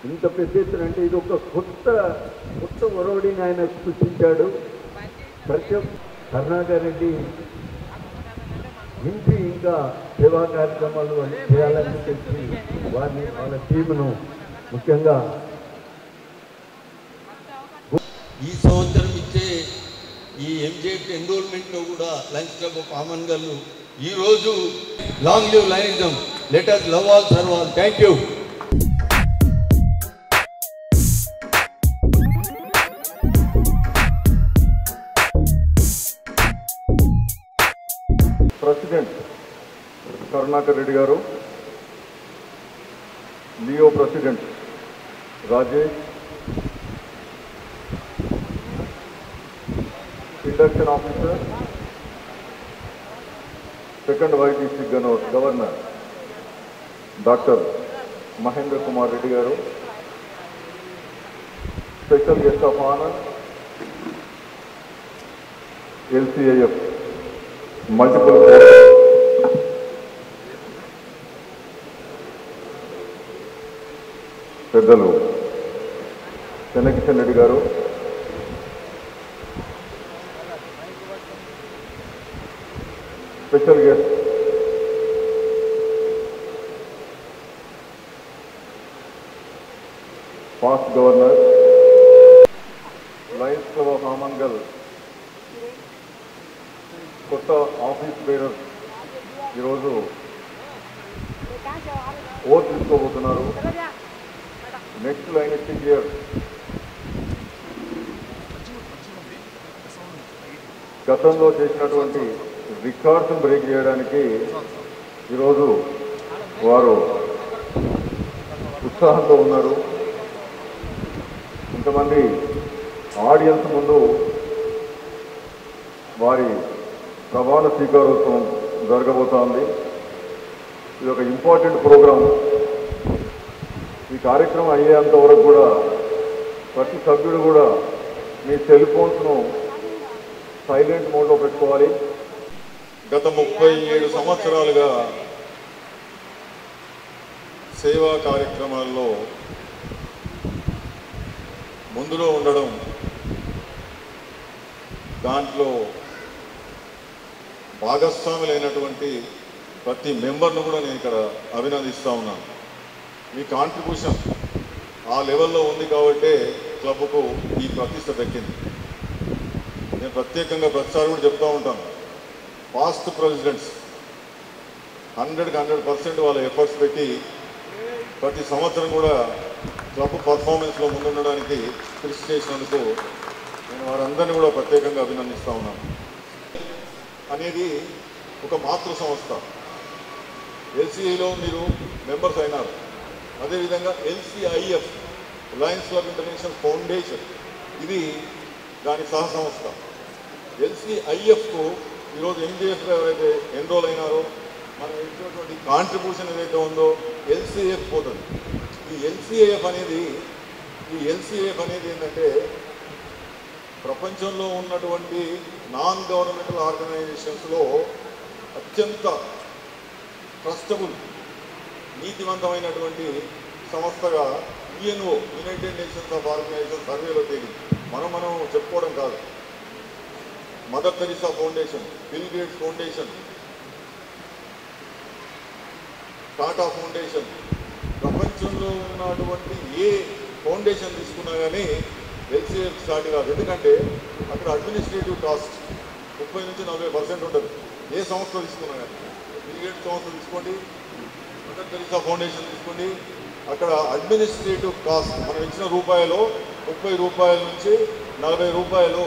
ఇంత పెద్ద ఎత్తున అంటే ఇది ఒక కొత్త ఒరవడిని ఆయన సృష్టించాడు. ప్రతి కరుణాకర్ రెడ్డి ఇంటి ఇంకా సేవా కార్యక్రమాలు చేయాలని చెప్పి వారిని వాళ్ళ టీమును ముఖ్యంగా
ఈ సంవత్సరం ఇచ్చే ఈ ఎంజేపీ ఎన్రోల్మెంట్లో కూడా లయన్స్ క్లబ్ ఆఫ్ ఆమన్గల్ ఈరోజు long live lionism, let us love all serve all. Thank you.
President Karunakar Reddy గారు, Leo president Rajesh, induction officer second vice district governor doctor Mahendra Kumar Reddy గారు, special guest of honour LCIF multiple పెద్దలు చెన్నకిషన్ రెడ్డి గారు, special guest past governor lions club of Amangal కొత్త office bearer ఈరోజు oath తీసుకోబోతున్నారు. Next లైనెస్టిక్ year గతంలో చేసినటువంటి రికార్డ్స్ను బ్రేక్ చేయడానికి ఈరోజు వారు ఉత్సాహంతో ఉన్నారు. ఇంతమంది ఆడియన్స్ ముందు వారి ప్రమాణ స్వీకారోత్సవం జరగబోతోంది. ఇది ఒక ఇంపార్టెంట్ ప్రోగ్రాం. ఈ కార్యక్రమం అయ్యేంత వరకు కూడా ప్రతి సభ్యుడు కూడా మీ సెల్ ఫోన్స్ను సైలెంట్ మోడ్లో పెట్టుకోవాలి. గత 37 సంవత్సరాలుగా సేవా కార్యక్రమాల్లో ముందులో ఉండడం, దాంట్లో భాగస్వాములైనటువంటి ప్రతి మెంబర్ను కూడా నేను ఇక్కడ అభినందిస్తూ ఉన్నాను. మీ కాంట్రిబ్యూషన్ ఆ లెవెల్లో ఉంది కాబట్టే క్లబ్కు ఈ ప్రతిష్ట దక్కింది. నేను ప్రత్యేకంగా ప్రతిసారి కూడా చెప్తూ ఉంటాను, పాస్ట్ ప్రెసిడెంట్స్ 100% వాళ్ళ ఎఫర్ట్స్ పెట్టి ప్రతి సంవత్సరం కూడా క్లబ్ పర్ఫార్మెన్స్లో ముందుండడానికి కృషి చేసినందుకు నేను వారందరినీ కూడా ప్రత్యేకంగా అభినందిస్తూ ఉన్నాను. అనేది ఒక మాతృ సంస్థ. LCIలో మీరు మెంబర్స్ అయినారు. అదేవిధంగా LCIF Lions club international foundation ఇది దాని సహ సంస్థ. LCIFకు ఈరోజు MJFలో ఎవరైతే ఎన్రోల్ అయినారో మనం ఇచ్చినటువంటి కాంట్రిబ్యూషన్ ఏదైతే ఉందో LCIF పోతుంది. ఈ LCIF అనేది ఏంటంటే ప్రపంచంలో ఉన్నటువంటి నాన్ గవర్నమెంటల్ ఆర్గనైజేషన్స్లో అత్యంత ట్రస్టబుల్ నీతివంతమైనటువంటి సంస్థగా UNO United Nations of Organisation సర్వేలో తేలింది. మనం చెప్పుకోవడం కాదు. Mother Teresa foundation, Bill Gates foundation, Tata foundation, ప్రపంచంలో ఉన్నటువంటి ఏ ఫౌండేషన్ తీసుకున్నా కానీ LCIF స్టార్ట్ కాదు. ఎందుకంటే అక్కడ అడ్మినిస్ట్రేటివ్ కాస్ట్ 30 నుంచి 40% ఉంటుంది. ఏ సంస్థ తీసుకున్నా కానీ బిల్ గేట్స్ సంస్థ తీసుకోండి, మదర్ తెరీసా ఫౌండేషన్ తీసుకోండి, అక్కడ అడ్మినిస్ట్రేటివ్ కాస్ట్ మనం ఇచ్చిన రూపాయలు 30 రూపాయల నుంచి 40 రూపాయలు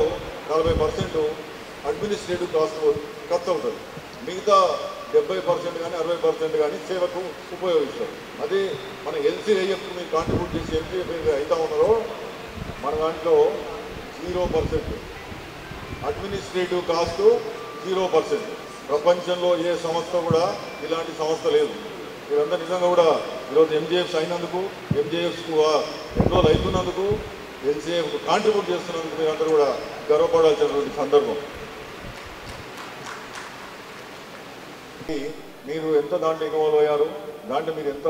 40% అడ్మినిస్ట్రేటివ్ కాస్ట్ ఖర్చు అవుతుంది. మిగతా 70% కానీ 60% కానీ సేవకు ఉపయోగిస్తారు. అదే మన ఎల్సీఐఎఫ్ మీరు కాంట్రిబ్యూట్ చేసి ఎల్సీఎఫ్ అయితే ఉన్నారో మన దాంట్లో 0% అడ్మినిస్ట్రేటివ్ కాస్ట్ 0%. ప్రపంచంలో ఏ సంస్థ కూడా ఇలాంటి సంస్థ లేదు. మీరందరూ నిజంగా కూడా ఈరోజు ఎంజేఎఫ్స్ అయినందుకు, ఎంజేఎఫ్స్కు ఎన్రోల్ అవుతున్నందుకు, ఎల్సీఎఫ్కు కాంట్రిబ్యూట్ చేస్తున్నందుకు మీరందరూ కూడా గర్వపడాల్సినటువంటి సందర్భం. మీరు ఎంత దాంట్లో ఇన్వాల్వ్ అయ్యారు, దాంట్లో మీరు ఎంత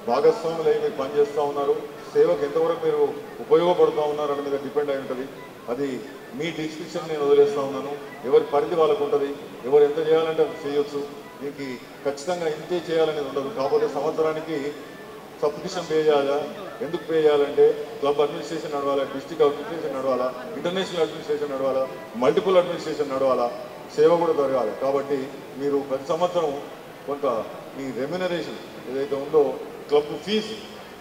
భాగస్వాములు అయ్యి మీరు పనిచేస్తూ ఉన్నారు, సేవకు ఎంతవరకు మీరు ఉపయోగపడుతూ ఉన్నారు అనే మీద డిపెండ్ అయి ఉంటుంది. అది మీ డిస్క్రిప్షన్ నేను వదిలేస్తూ ఉన్నాను. ఎవరి పరిధి వాళ్ళకు ఉంటుంది, ఎవరు ఎంత చేయాలంటే అది చేయొచ్చు. దీనికి ఖచ్చితంగా ఇంతే చేయాలనేది ఉండదు. కాకపోతే సంవత్సరానికి సబ్స్క్రిప్షన్ పే చేయాలా? ఎందుకు పే చేయాలంటే క్లబ్ అడ్మినిస్ట్రేషన్ నడవాలా, డిస్ట్రిక్ట్ అడ్మినిస్ట్రేషన్ నడవాలా, ఇంటర్నేషనల్ అడ్మినిస్ట్రేషన్ నడవాలా, మల్టిపుల్ అడ్మినిస్ట్రేషన్ నడవాలా, సేవ కూడా జరగాలి. కాబట్టి మీరు ప్రతి సంవత్సరం కొంత మీ రెమ్యునరేషన్ ఏదైతే ఉందో క్లబ్ ఫీజు,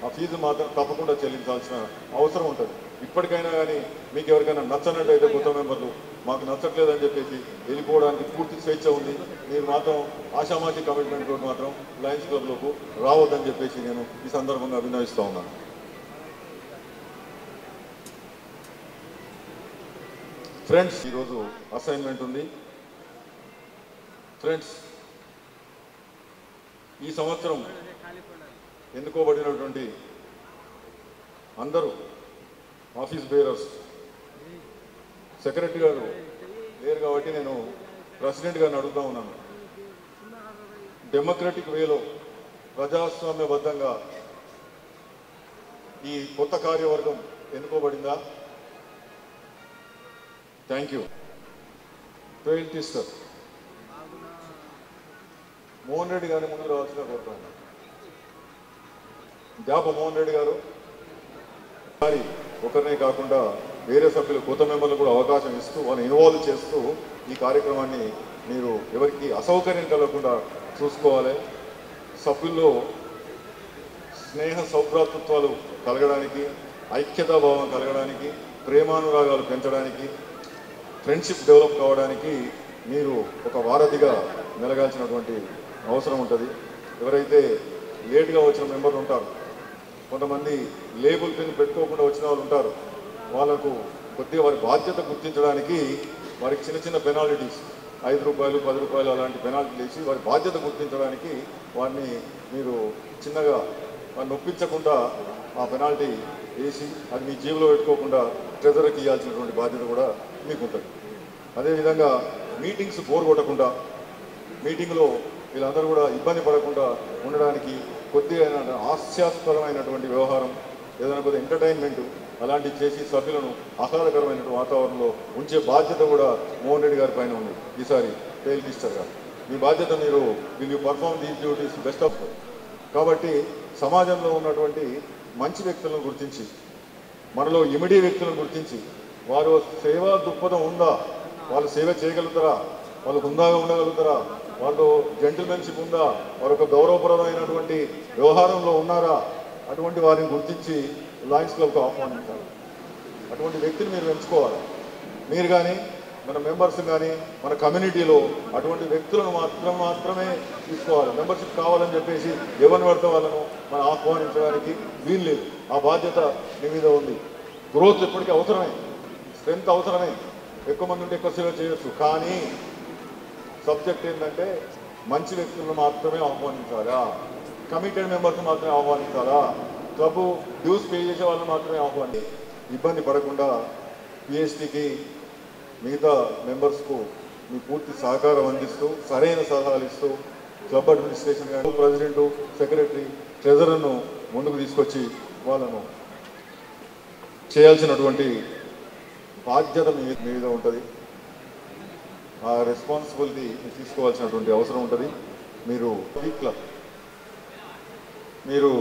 ఆ ఫీజు మాత్రం తప్పకుండా చెల్లించాల్సిన అవసరం ఉంటుంది. ఇప్పటికైనా కానీ మీకు ఎవరికైనా నచ్చనట్టయితే కొత్త మెంబర్లు మాకు నచ్చట్లేదని చెప్పేసి వెళ్ళిపోవడానికి పూర్తి స్వేచ్ఛ ఉంది. మీరు మాత్రం ఆషామాషి కమిట్మెంట్ తోటి మాత్రం లయన్స్ క్లబ్లోకి రావద్దని చెప్పేసి నేను ఈ సందర్భంగా విన్నవిస్తూ ఉన్నాను. ఫ్రెండ్స్, ఈరోజు అసైన్మెంట్ ఉంది. ఫ్రెండ్స్, ఈ సంవత్సరం ఎన్నుకోబడినటువంటి అందరూ ఆఫీస్ బేరర్స్, సెక్రటరీ గారు లేరు కాబట్టి నేను ప్రెసిడెంట్ గారిని అడుగుతూ ఉన్నాను. డెమోక్రటిక్ వేలో ప్రజాస్వామ్యబద్ధంగా ఈ కొత్త కార్యవర్గం ఎన్నుకోబడిందా? Thank you. Tail twister Mohan Reddy గారిని ముందు రావాల్సిన కోరుతున్నాను. జాప మోహన్ రెడ్డి గారు ఒకరినే కాకుండా వేరే సభ్యులు కొత్త మెంబర్లు కూడా అవకాశం ఇస్తూ వాళ్ళని ఇన్వాల్వ్ చేస్తూ ఈ కార్యక్రమాన్ని మీరు ఎవరికి అసౌకర్యం కలగకుండా చూసుకోవాలి. సభ్యుల్లో స్నేహ సౌభ్రాతృత్వాలు కలగడానికి, ఐక్యతాభావం కలగడానికి, ప్రేమానురాగాలు పెంచడానికి, ఫ్రెండ్షిప్ డెవలప్ కావడానికి మీరు ఒక వారధిగా మెలగాల్సినటువంటి అవసరం ఉంటుంది. ఎవరైతే లేట్గా వచ్చిన మెంబర్లు ఉంటారు, కొంతమంది లేబుల్ పిన్ పెట్టుకోకుండా వచ్చిన వాళ్ళు ఉంటారు, వాళ్ళకు కొద్దిగా వారి బాధ్యత గుర్తించడానికి వారికి చిన్న చిన్న పెనాల్టీస్ 5 రూపాయలు 10 రూపాయలు అలాంటి పెనాల్టీలు వేసి వారి బాధ్యత గుర్తించడానికి వారిని మీరు చిన్నగా వారిని ఒప్పించకుండా ఆ పెనాల్టీ వేసి అది మీ జేబులో పెట్టుకోకుండా ట్రెజర్కి ఇవ్వాల్సినటువంటి బాధ్యత కూడా మీకు ఉంటుంది. అదేవిధంగా మీటింగ్స్ బోర్ కొట్టకుండా, మీటింగ్లో వీళ్ళందరూ కూడా ఇబ్బంది పడకుండా ఉండడానికి కొద్దిగా హాస్యాస్పదమైనటువంటి వ్యవహారం, ఏదైనా కొద్దిగా ఎంటర్టైన్మెంట్ అలాంటివి చేసి సభ్యులను ఆహ్లాదకరమైనటువంటి వాతావరణంలో ఉంచే బాధ్యత కూడా మోహన్ రెడ్డి గారి పైన ఉంది. ఈసారి ట్రైల్ టీస్టర్ గారు మీ బాధ్యత, మీరు will you perform these duties best of. కాబట్టి సమాజంలో ఉన్నటువంటి మంచి వ్యక్తులను గుర్తించి, మనలో ఇమిడి వ్యక్తులను గుర్తించి, వారు సేవా దృక్పథం ఉందా, వాళ్ళు సేవ చేయగలుగుతారా, వాళ్ళు హుందాగా ఉండగలుగుతారా, వాళ్ళు జెంటిల్మెన్షిప్ ఉందా, వారు ఒక గౌరవప్రదమైనటువంటి వ్యవహారంలో ఉన్నారా, అటువంటి వారిని గుర్తించి లయన్స్ క్లబ్కు ఆహ్వానించాలి. అటువంటి వ్యక్తిని మీరు ఎంచుకోవాలి. మీరు కానీ మన మెంబర్స్ కానీ మన కమ్యూనిటీలో అటువంటి వ్యక్తులను మాత్రమే తీసుకోవాలి. మెంబర్షిప్ కావాలని చెప్పేసి ఎవరిని పడితే వాళ్ళను మనం ఆహ్వానించడానికి వీలు లేదు. ఆ బాధ్యత మీ మీద ఉంది. గ్రోత్ ఎప్పటికీ అవసరమే, స్ట్రెంత్ అవసరమే, ఎక్కువ మంది ఉంటే ఎక్కువ సేవ చేయొచ్చు. కానీ సబ్జెక్ట్ ఏంటంటే మంచి వ్యక్తులను మాత్రమే ఆహ్వానించాలా, కమిటెడ్ మెంబర్స్ మాత్రమే ఆహ్వానించాలా, క్లబ్ డ్యూస్ పే చేసే వాళ్ళని మాత్రమే ఆహ్వానించాలి. ఇబ్బంది పడకుండా పిఎస్టీకి మిగతా మెంబర్స్కు మీ పూర్తి సహకారం అందిస్తూ సరైన సలహాలు ఇస్తూ క్లబ్ అడ్మినిస్ట్రేషన్ కానీ ప్రెసిడెంటు, సెక్రటరీ, ట్రెజరర్ను ముందుకు తీసుకొచ్చి వాళ్ళను చేయాల్సినటువంటి బాధ్యత మీ మీద ఉంటుంది. ఆ రెస్పాన్సిబిలిటీ తీసుకోవాల్సినటువంటి అవసరం ఉంటుంది. మీరు క్లబ్ మీరు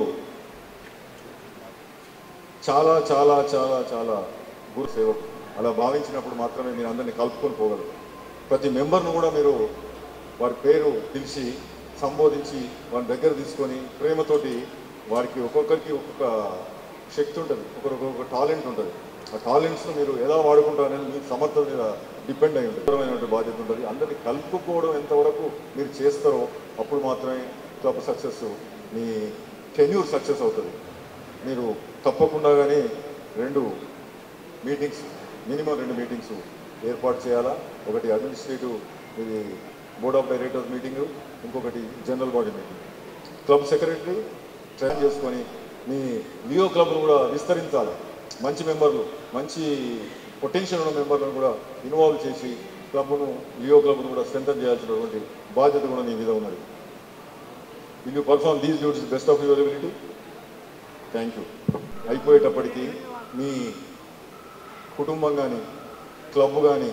చాలా చాలా చాలా చాలా గురు సేవకు అలా భావించినప్పుడు మాత్రమే మీరు అందరినీ కలుపుకొని పోగలరు. ప్రతి మెంబర్ను కూడా మీరు వారి పేరు పిలిచి సంబోధించి వారి దగ్గర తీసుకొని ప్రేమతోటి వారికి ఒక్కొక్కరికి ఒక్కొక్క శక్తి ఉంటుంది, ఒక్కొక్క టాలెంట్ ఉంటుంది. ఆ టాలెంట్స్ను మీరు ఎలా వాడుకుంటారనేది మీ సమర్థత మీద డిపెండ్ అయి ఉంటుంది. బాధ్యత ఉంటుంది. అందరినీ కలుపుకోవడం ఎంతవరకు మీరు చేస్తారో అప్పుడు మాత్రమే క్లబ్ సక్సెస్, మీ టెన్యూర్ సక్సెస్ అవుతుంది. మీరు తప్పకుండా కానీ 2 మీటింగ్స్, మినిమం 2 మీటింగ్స్ ఏర్పాటు చేయాలా. ఒకటి అడ్మినిస్ట్రేటివ్, ఇది బోర్డ్ ఆఫ్ డైరెక్టర్స్ మీటింగు, ఇంకొకటి general body meeting. Club secretary train చేసుకొని మీ లియో క్లబ్ను కూడా విస్తరించాలి. మంచి మెంబర్లు, మంచి పొటెన్షియల్ ఉన్న మెంబర్లను కూడా ఇన్వాల్వ్ చేసి క్లబ్ను, లియో క్లబ్ను కూడా స్ట్రెంథన్ చేయాల్సినటువంటి బాధ్యత కూడా మీ మీద ఉన్నది. Will you perform these duties best of your ability? Thank you. అయిపోయేటప్పటికీ మీ కుటుంబం కానీ, క్లబ్ కానీ,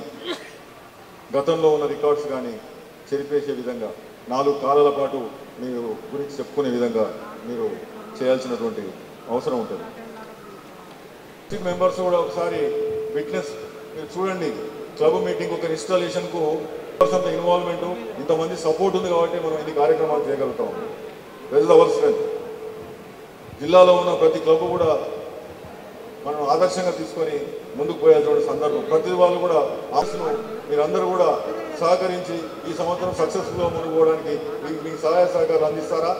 గతంలో ఉన్న రికార్డ్స్ కానీ చెరిపేసే విధంగా 4 కాలాల పాటు మీరు గురించి చెప్పుకునే విధంగా మీరు చేయాల్సినటువంటి అవసరం ఉంటుంది. మెంబర్స్ కూడా ఒకసారి విట్నెస్ మీరు చూడండి. క్లబ్ మీటింగ్ ఒక ఇన్స్టాలేషన్కు అంత ఇన్వాల్వ్మెంటు, ఇంతమంది సపోర్ట్ ఉంది కాబట్టి మనం ఇన్ని కార్యక్రమాలు చేయగలుగుతాం. That is our strength. జిల్లాలో ఉన్న ప్రతి క్లబ్ కూడా మనం ఆదర్శంగా తీసుకొని ముందుకు పోయాల్సిన సందర్భం. ప్రతి వాళ్ళు కూడా ఆశను మీరందరూ కూడా సహకరించి ఈ సంవత్సరం సక్సెస్ఫుల్గా ముందుకు పోవడానికి మీకు సహాయ సహకారాలు అందిస్తారా?